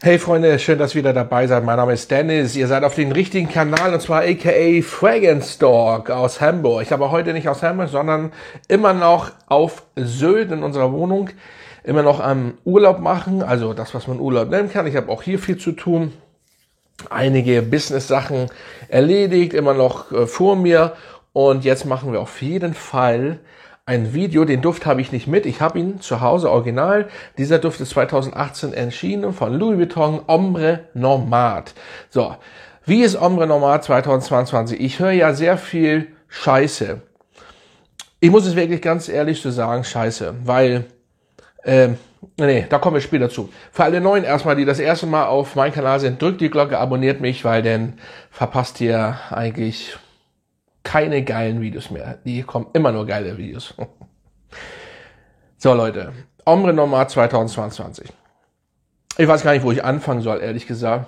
Hey Freunde, schön, dass ihr wieder dabei seid. Mein Name ist Dennis. Ihr seid auf dem richtigen Kanal und zwar aka Fragrance Dog aus Hamburg. Aber heute nicht aus Hamburg, sondern immer noch auf Sylt in unserer Wohnung. Immer noch am Urlaub machen, also das, was man Urlaub nennen kann. Ich habe auch hier viel zu tun. Einige Business-Sachen erledigt, immer noch vor mir. Und jetzt machen wir auf jeden Fall ein Video. Den Duft habe ich nicht mit. Ich habe ihn zu Hause original. Dieser Duft ist 2018 erschienen von Louis Vuitton, Ombre Nomade. So, wie ist Ombre Nomade 2022? Ich höre ja sehr viel Scheiße. Ich muss es wirklich ganz ehrlich so sagen, Scheiße, weil da kommen wir später zu. Für alle Neuen erstmal, die das erste Mal auf meinem Kanal sind, drückt die Glocke, abonniert mich, weil dann verpasst ihr eigentlich keine geilen Videos mehr. Die kommen immer nur geile Videos. So Leute, Ombre Nomade 2022. Ich weiß gar nicht, wo ich anfangen soll, ehrlich gesagt.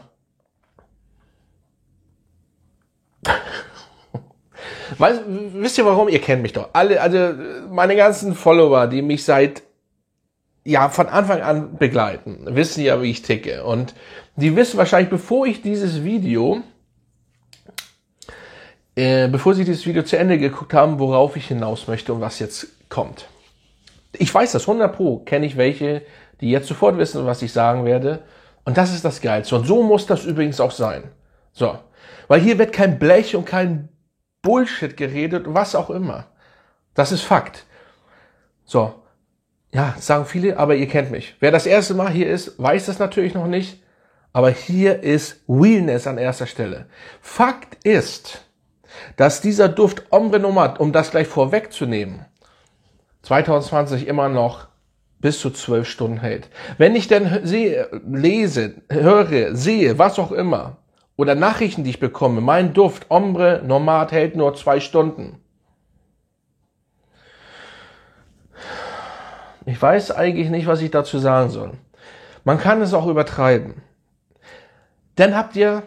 Wisst ihr warum? Ihr kennt mich doch. Alle, also meine ganzen Follower, die mich von Anfang an begleiten, wissen ja, wie ich ticke. Und die wissen wahrscheinlich, bevor sie dieses Video zu Ende geguckt haben, worauf ich hinaus möchte und was jetzt kommt. Ich weiß das, 100 Pro kenne ich welche, die jetzt sofort wissen, was ich sagen werde. Und das ist das Geilste. Und so muss das übrigens auch sein. So. Weil hier wird kein Blech und kein Bullshit geredet, was auch immer. Das ist Fakt. So. Ja, sagen viele, aber ihr kennt mich. Wer das erste Mal hier ist, weiß das natürlich noch nicht. Aber hier ist Realness an erster Stelle. Fakt ist, dass dieser Duft Ombre Nomade, um das gleich vorwegzunehmen, 2020 immer noch bis zu 12 Stunden hält. Wenn ich denn höre, sehe, was auch immer, oder Nachrichten, die ich bekomme, mein Duft Ombre Nomade hält nur 2 Stunden. Ich weiß eigentlich nicht, was ich dazu sagen soll. Man kann es auch übertreiben. Dann habt ihr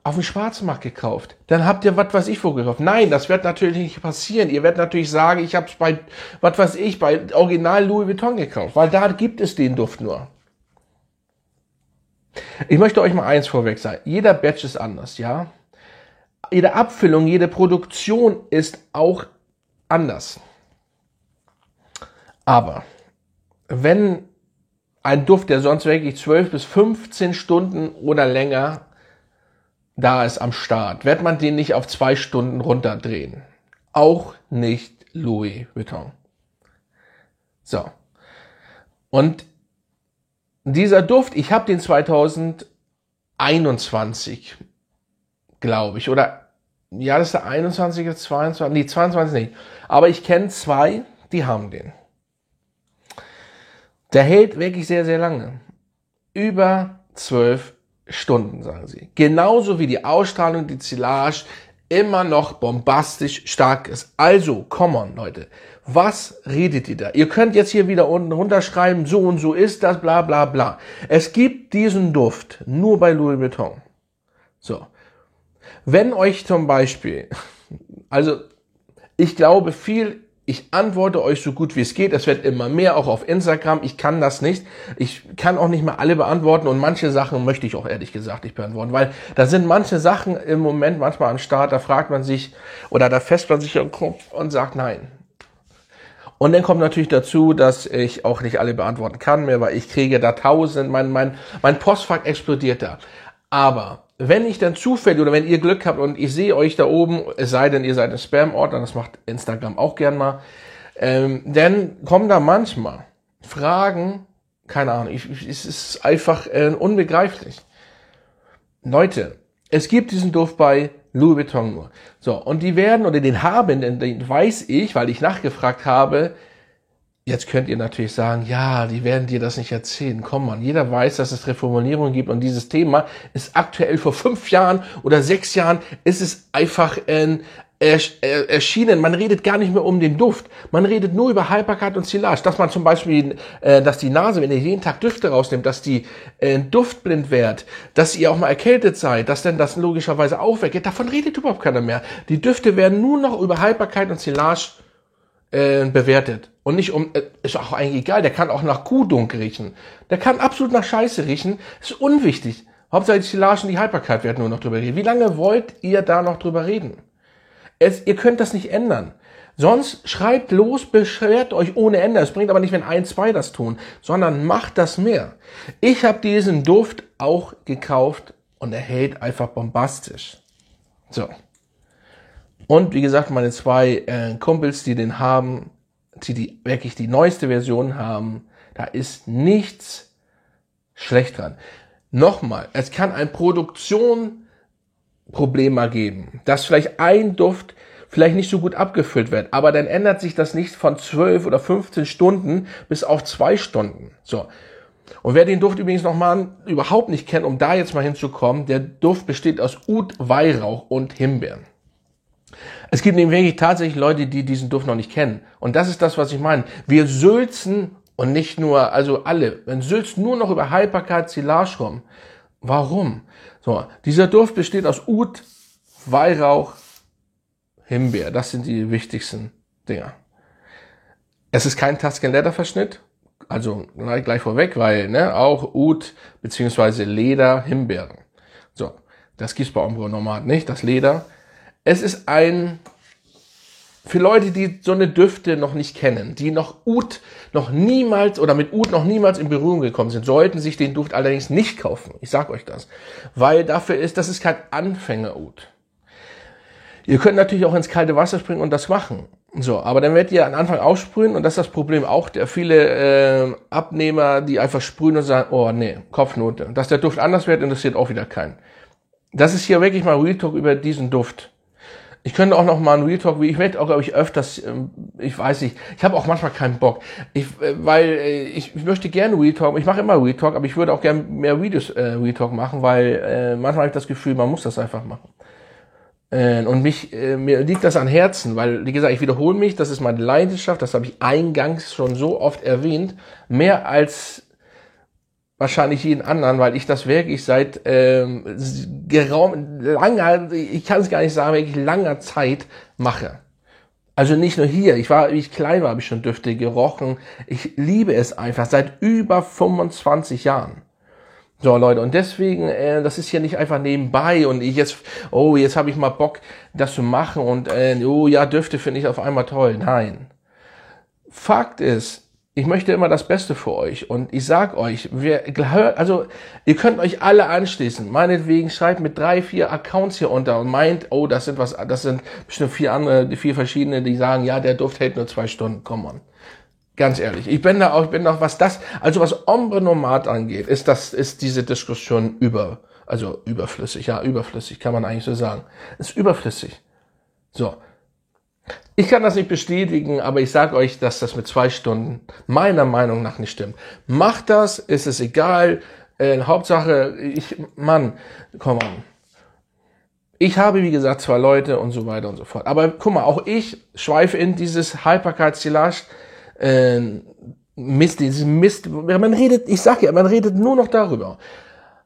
auf dem Schwarzmarkt gekauft. Dann habt ihr was weiß ich wo gekauft. Nein, das wird natürlich nicht passieren. Ihr werdet natürlich sagen, ich habe es bei bei Original Louis Vuitton gekauft, weil da gibt es den Duft nur. Ich möchte euch mal eins vorweg sagen. Jeder Batch ist anders, ja? Jede Abfüllung, jede Produktion ist auch anders. Aber wenn ein Duft, der sonst wirklich 12 bis 15 Stunden oder länger da ist am Start, wird man den nicht auf 2 Stunden runterdrehen. Auch nicht Louis Vuitton. So. Und dieser Duft, ich habe den 2021, glaube ich, oder ja, das ist der 21, 22, nee, 22 nicht. Aber ich kenne 2, die haben den. Der hält wirklich sehr, sehr lange. Über 12 Stunden, sagen sie. Genauso wie die Ausstrahlung, die Silage immer noch bombastisch stark ist. Also, come on, Leute. Was redet ihr da? Ihr könnt jetzt hier wieder unten runterschreiben, so und so ist das, bla bla bla. Es gibt diesen Duft nur bei Louis Vuitton. So. Wenn euch zum Beispiel, also ich glaube ich antworte euch so gut wie es geht. Es wird immer mehr, auch auf Instagram. Ich kann das nicht. Ich kann auch nicht mal alle beantworten und manche Sachen möchte ich auch ehrlich gesagt nicht beantworten, weil da sind manche Sachen im Moment manchmal am Start, da fragt man sich oder da fässt man sich im Kopf und sagt nein. Und dann kommt natürlich dazu, dass ich auch nicht alle beantworten kann mehr, weil ich kriege da 1000, mein Postfach explodiert da. Aber wenn ich dann zufällig oder wenn ihr Glück habt und ich sehe euch da oben, es sei denn, ihr seid ein Spam-Ordner, das macht Instagram auch gern mal, dann kommen da manchmal Fragen, keine Ahnung, es ist einfach unbegreiflich. Leute, es gibt diesen Duft bei Louis Vuitton nur. So, und die werden, oder den weiß ich, weil ich nachgefragt habe. Jetzt könnt ihr natürlich sagen, ja, die werden dir das nicht erzählen. Komm mal, jeder weiß, dass es Reformulierungen gibt und dieses Thema ist aktuell vor 5 Jahren oder 6 Jahren ist es einfach erschienen. Man redet gar nicht mehr um den Duft. Man redet nur über Haltbarkeit und Silage. Dass man zum Beispiel, dass die Nase, wenn ihr jeden Tag Düfte rausnimmt, dass die duftblind wird, dass ihr auch mal erkältet seid, dass dann das logischerweise auch weggeht. Davon redet überhaupt keiner mehr. Die Düfte werden nur noch über Haltbarkeit und Silage bewertet. Und nicht ist auch eigentlich egal, der kann auch nach Kuhdunk riechen. Der kann absolut nach Scheiße riechen, ist unwichtig. Hauptsache die Silage und die Haltbarkeit werden nur noch drüber reden. Wie lange wollt ihr da noch drüber reden? Ihr könnt das nicht ändern. Sonst schreibt los, beschwert euch ohne Ende. Es bringt aber nicht, wenn 1, 2 das tun, sondern macht das mehr. Ich habe diesen Duft auch gekauft und er hält einfach bombastisch. So. Und wie gesagt, meine 2 Kumpels, die den haben, die wirklich die neueste Version haben, da ist nichts schlecht dran. Nochmal, es kann ein Produktionsproblem mal geben, dass vielleicht ein Duft vielleicht nicht so gut abgefüllt wird, aber dann ändert sich das nicht von 12 oder 15 Stunden bis auf 2 Stunden. So. Und wer den Duft übrigens nochmal überhaupt nicht kennt, um da jetzt mal hinzukommen, der Duft besteht aus Oud, Weihrauch und Himbeeren. Es gibt nämlich wirklich tatsächlich Leute, die diesen Duft noch nicht kennen. Und das ist das, was ich meine. Wir sülzen und nicht nur, also alle, man sülzt nur noch über Haltbarkeit, Silage rum. Warum? So, dieser Duft besteht aus Oud, Weihrauch, Himbeer. Das sind die wichtigsten Dinger. Es ist kein Tuscan-Leather-Verschnitt. Also gleich vorweg, weil auch Oud bzw. Leder, Himbeeren. So, das gibt's bei Ombro Nomad nicht, das Leder. Es ist für Leute, die so eine Düfte noch nicht kennen, die noch Oud noch niemals oder mit Oud noch niemals in Berührung gekommen sind, sollten sich den Duft allerdings nicht kaufen. Ich sag euch das. Weil das ist kein Anfänger-Oud. Ihr könnt natürlich auch ins kalte Wasser springen und das machen. So, aber dann werdet ihr am Anfang aussprühen und das ist das Problem auch der viele Abnehmer, die einfach sprühen und sagen, oh nee, Kopfnote. Dass der Duft anders wird, interessiert auch wieder keinen. Das ist hier wirklich mal Real Talk über diesen Duft. Ich könnte auch noch mal einen Real Talk, ich werde auch, glaube ich, öfters, ich weiß nicht, ich habe auch manchmal keinen Bock, weil ich möchte gerne Real Talk, ich mache immer Real Talk, aber ich würde auch gerne mehr Videos Real Talk machen, weil manchmal habe ich das Gefühl, man muss das einfach machen. Und mir liegt das an Herzen, weil, wie gesagt, ich wiederhole mich, das ist meine Leidenschaft, das habe ich eingangs schon so oft erwähnt, mehr als wahrscheinlich jeden anderen, weil ich das wirklich seit langer, ich kann es gar nicht sagen, wirklich langer Zeit mache. Also nicht nur hier, wie ich klein war, habe ich schon Düfte gerochen. Ich liebe es einfach seit über 25 Jahren. So Leute, und deswegen, das ist hier nicht einfach nebenbei und jetzt habe ich mal Bock, das zu machen und Düfte finde ich auf einmal toll. Nein. Fakt ist, ich möchte immer das Beste für euch und ich sag euch, ihr könnt euch alle anschließen. Meinetwegen schreibt mit 3, 4 Accounts hier unter und meint, das sind bestimmt 4 verschiedene, die sagen, ja, der Duft hält nur 2 Stunden. Come on. Ganz ehrlich, ich bin noch, was Ombre Nomad angeht, ist diese Diskussion überflüssig. Ja, überflüssig, kann man eigentlich so sagen. Ist überflüssig. So. Ich kann das nicht bestätigen, aber ich sage euch, dass das mit 2 Stunden meiner Meinung nach nicht stimmt. Macht das, ist es egal. Hauptsache, komm on. Ich habe, wie gesagt, 2 Leute und so weiter und so fort. Aber guck mal, auch ich schweife in dieses Haltbarkeitsilage, dieses Mist. Man redet nur noch darüber.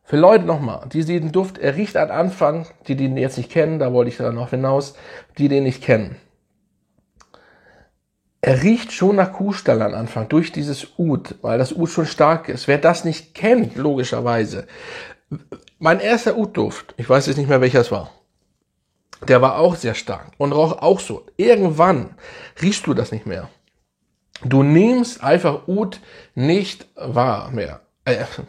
Für Leute nochmal, die diesen Duft, er riecht am Anfang, die den jetzt nicht kennen, da wollte ich dann noch hinaus, die den nicht kennen. Er riecht schon nach Kuhstall am Anfang, durch dieses Oud, weil das Oud schon stark ist. Wer das nicht kennt, logischerweise. Mein erster Oud-Duft, ich weiß jetzt nicht mehr, welcher es war, der war auch sehr stark und roch auch so. Irgendwann riechst du das nicht mehr. Du nimmst einfach Oud nicht wahr mehr.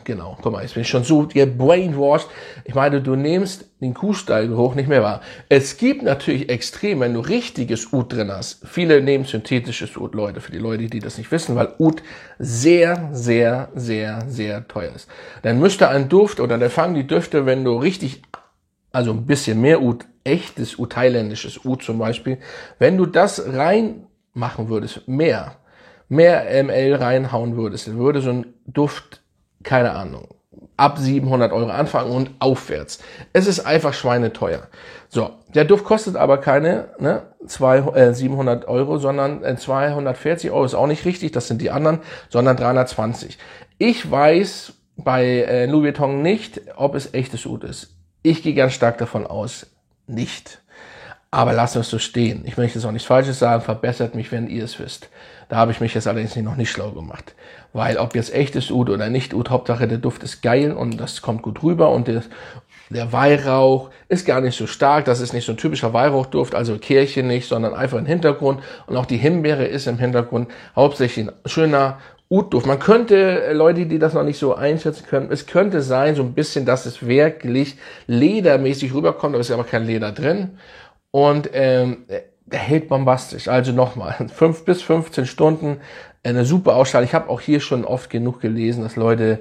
Genau, guck mal, jetzt bin ich schon so gebrainwashed. Ich meine, du nimmst den Kuhstallgeruch nicht mehr wahr. Es gibt natürlich extrem, wenn du richtiges Oud drin hast. Viele nehmen synthetisches Oud, Leute, für die Leute, die das nicht wissen, weil Oud sehr, sehr, sehr, sehr teuer ist. Dann müsste ein Duft, oder dann fangen die Düfte, wenn du richtig, also ein bisschen mehr Oud, echtes Oud, thailändisches Oud zum Beispiel, wenn du das reinmachen würdest, mehr ml reinhauen würdest, dann würde so ein Duft, keine Ahnung, ab 700 € anfangen und aufwärts. Es ist einfach schweineteuer. So, der Duft kostet aber keine 700 €, sondern 240 € ist auch nicht richtig, das sind die anderen, sondern 320. Ich weiß bei Louis Vuitton nicht, ob es echtes Oud ist. Ich gehe ganz stark davon aus, nicht. Aber lassen wir es so stehen. Ich möchte jetzt auch nichts Falsches sagen, verbessert mich, wenn ihr es wisst. Da habe ich mich jetzt allerdings noch nicht schlau gemacht. Weil ob jetzt echtes Oud oder nicht Oud, Hauptsache der Duft ist geil und das kommt gut rüber und der Weihrauch ist gar nicht so stark. Das ist nicht so ein typischer Weihrauchduft, also Kirche nicht, sondern einfach im Hintergrund. Und auch die Himbeere ist im Hintergrund hauptsächlich ein schöner Oud-Duft. Man könnte, Leute, die das noch nicht so einschätzen können, es könnte sein, so ein bisschen, dass es wirklich ledermäßig rüberkommt, aber es ist aber kein Leder drin. Und er hält bombastisch. Also nochmal, 5 bis 15 Stunden, eine super Ausstrahlung. Ich habe auch hier schon oft genug gelesen, dass Leute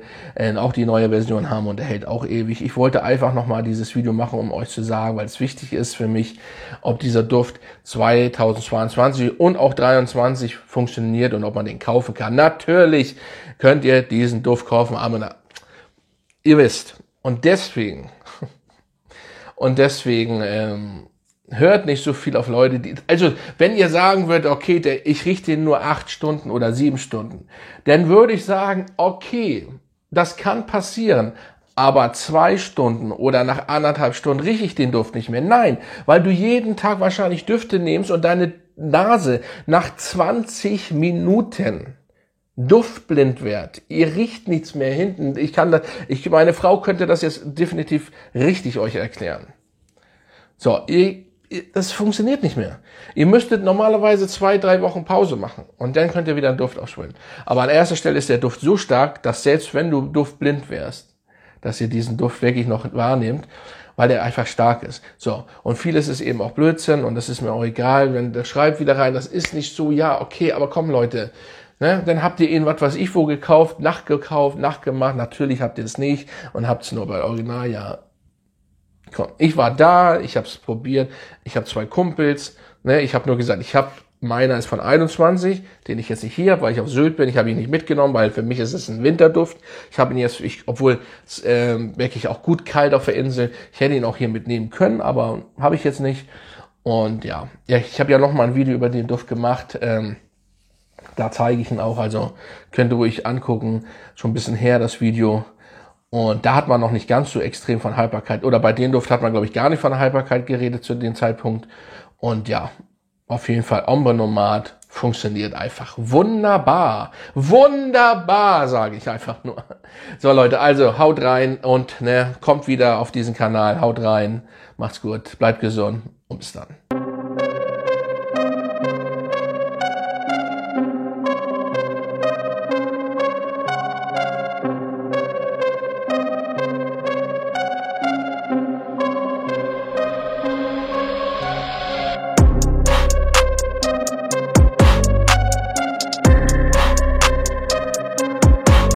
auch die neue Version haben und er hält auch ewig. Ich wollte einfach nochmal dieses Video machen, um euch zu sagen, weil es wichtig ist für mich, ob dieser Duft 2022 und auch 2023 funktioniert und ob man den kaufen kann. Natürlich könnt ihr diesen Duft kaufen, aber ihr wisst. Und deswegen hört nicht so viel auf Leute, also wenn ihr sagen würdet, okay, ich rieche den nur 8 Stunden oder 7 Stunden, dann würde ich sagen, okay, das kann passieren, aber 2 Stunden oder nach 1,5 Stunden rieche ich den Duft nicht mehr. Nein, weil du jeden Tag wahrscheinlich Düfte nimmst und deine Nase nach 20 Minuten duftblind wird. Ihr riecht nichts mehr hinten. Meine Frau könnte das jetzt definitiv richtig euch erklären. So, das funktioniert nicht mehr. Ihr müsstet normalerweise 2-3 Wochen Pause machen und dann könnt ihr wieder einen Duft ausschwimmen. Aber an erster Stelle ist der Duft so stark, dass selbst wenn du duftblind wärst, dass ihr diesen Duft wirklich noch wahrnehmt, weil der einfach stark ist. So, und vieles ist eben auch Blödsinn und das ist mir auch egal, wenn der schreibt wieder rein, das ist nicht so, ja, okay, aber komm Leute, ne, dann habt ihr irgendwas, was ich wo gekauft, nachgemacht, natürlich habt ihr es nicht und habt es nur bei Original, ja. Komm, ich war da, ich habe es probiert, ich habe 2 Kumpels, ne, ich habe nur gesagt, meiner ist von 21, den ich jetzt nicht hier habe, weil ich auf Sylt bin, ich habe ihn nicht mitgenommen, weil für mich ist es ein Winterduft. Ich habe ihn jetzt, obwohl es wirklich auch gut kalt auf der Insel, ich hätte ihn auch hier mitnehmen können, aber habe ich jetzt nicht. Und ja, ich habe ja noch mal ein Video über den Duft gemacht, da zeige ich ihn auch, also könnt ihr ruhig angucken, schon ein bisschen her das Video. Und da hat man noch nicht ganz so extrem von Haltbarkeit, oder bei dem Duft hat man, glaube ich, gar nicht von Haltbarkeit geredet zu dem Zeitpunkt. Und ja, auf jeden Fall Ombre Nomade funktioniert einfach wunderbar. Wunderbar, sage ich einfach nur. So Leute, also haut rein und kommt wieder auf diesen Kanal, haut rein, macht's gut, bleibt gesund und bis dann.